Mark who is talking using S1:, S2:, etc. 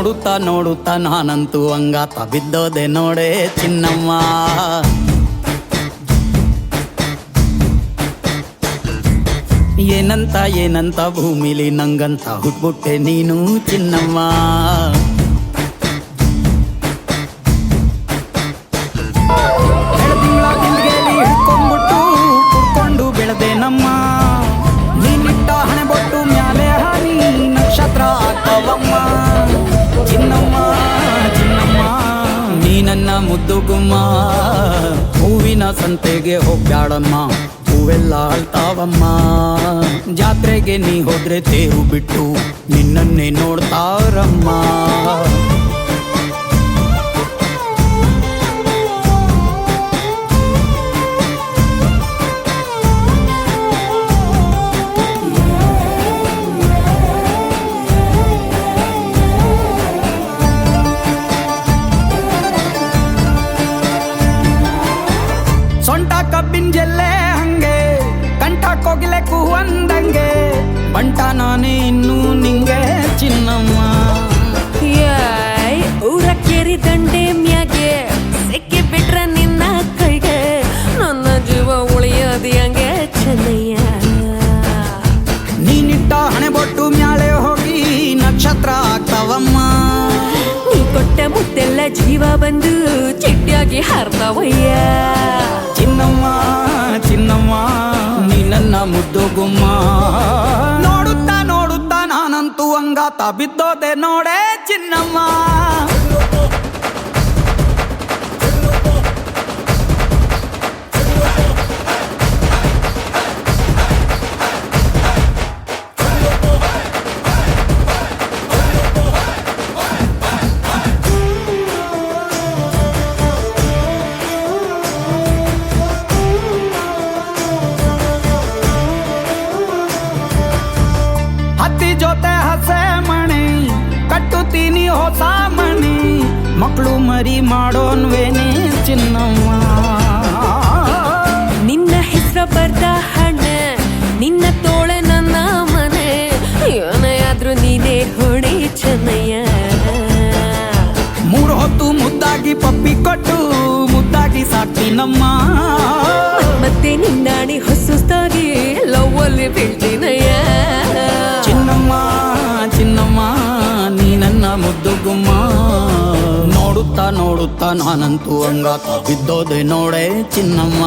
S1: ನೋಡುತ್ತಾ ನೋಡುತ್ತಾ ನಾನಂತೂ ಅಂಗಾತ ಬಿದ್ದೋದೆ ನೋಡೆ ಚಿನ್ನಮ್ಮ. ಏನಂತ ಏನಂತ ಭೂಮಿಲಿ ನಂಗಂತ ಹುಟ್ಬಿಟ್ಟೆ ನೀನು ಚಿನ್ನಮ್ಮ. ಬೆಳದಿಂಗಳ ಗಿಲ್ಗೆಲಿ ಹಿಡ್ಕೊಂಡ್ಬಿಟ್ಟು ಕುಡ್ಕೊಂಡು ಬೆಳೆದೆ ನಮ್ಮ. ನೀನಿಟ್ಟ ಹಣೆ ಬೊಟ್ಟು ಮ್ಯಾಲೆ ಹನಿ ನಕ್ಷತ್ರ ಆಗ್ತಾವಮ್ಮ. ಚಿನ್ನಮ್ಮ ಚಿನ್ನಮ್ಮ ನೀ ನನ್ನ ಮುದ್ದು ಗುಮ್ಮ. ಹೂವಿನ ಸಂತೆಗೆ ಹೋಗ್ಬ್ಯಾಡಮ್ಮ, ಹೂವೆಲ್ಲ ಅಳ್ತಾವಮ್ಮ. ಜಾತ್ರೆಗೆ ನೀ ಹೋದ್ರೆ ತೇರು ಬಿಟ್ಟು ನಿನ್ನನ್ನೇ ನೋಡ್ತಾರಮ್ಮ. ಸೊಂಟ ಕಬ್ಬಿನ ಜಲ್ಲೆ ಹಂಗೆ, ಕಂಠ ಕೋಗಿಲೆ ಕೂವಂದಂಗೆ, ಬಂಟ ನಾನೇ ಇನ್ನೂ ನಿಂಗೆ ಚಿನ್ನಮ್ಮ.
S2: ಊರ ಕೇರಿ ದಂಡೆ ಮ್ಯಾಗೆ ಸಿಕ್ಕಿ ಬಿಟ್ರ ನಿನ್ನ ಕೈಗೆ, ನನ್ನ ಜೀವ ಉಳಿಯೋದು ಹಂಗೆ ಚೆನ್ನಯ್ಯ.
S1: ನೀನಿಟ್ಟ ಹಣೆ ಬೊಟ್ಟು ಮ್ಯಾಲೆ ಹೋಗಿ ನಕ್ಷತ್ರ ಆಗ್ತಾವಮ್ಮ.
S2: ನೀ ಕೊಟ್ಟ ಮುತ್ತೆಲ್ಲ ಜೀವ ಬಂದು ಚಿಟ್ಟಿಯಾಗಿ ಹಾರ್ತಾವಯ್ಯ.
S1: ಚಿನ್ನಮ್ಮ ಚಿನ್ನಮ್ಮ ನೀ ನನ್ನ ಮುದ್ದು ಗುಮ್ಮ. ನೋಡುತ್ತಾ ನೋಡುತ್ತಾ ನಾನಂತೂ ಅಂಗಾತ ಬಿದ್ದೋದೆ ನೋಡೆ ಚಿನ್ನಮ್ಮ. ಹತ್ತಿ ಜೊತೆ ಹಸೆ ಮಣಿ ಕಟ್ಟುತ್ತೀನಿ ಹೊಸ ಮಣಿ, ಮಕ್ಕಳು ಮರಿ ಮಾಡೋನ್ವೇನೆ ಚಿನ್ನಮ್ಮ.
S2: ನಿನ್ನ ಹೆಸರು ಬರ್ದ ಹಣ, ನಿನ್ನ ತೋಳೆ ನನ್ನ ಮನೆ, ಏನಾದ್ರೂ ನೀನೇ ಹೊಡಿ ಚೆನ್ನಯ್ಯ.
S1: ಮೂರು ಹೊತ್ತು ಮುದ್ದಾಗಿ ಪಪ್ಪಿ ಕೊಟ್ಟು ಮುದ್ದಾಗಿ ಸಾಕ್ತೀನಮ್ಮ.
S2: ಮತ್ತೆ ನಿನ್ನಾಣಿ ಹೊಸುಸ್ತಾಗಿ ಲವ್ವಲ್ಲಿ ಬೀಳ್ತೀನಯ್ಯ.
S1: ಚಿನ್ನಮ್ಮ ಚಿನ್ನಮ್ಮ ನೀ ನನ್ನ ಮುದ್ದು ಗುಮ್ಮ. ನೋಡುತ್ತಾ ನೋಡುತ್ತಾ ನಾನಂತೂ ಅಂಗಾತ ಬಿದ್ದೋದೆ ನೋಡೆ ಚಿನ್ನಮ್ಮ.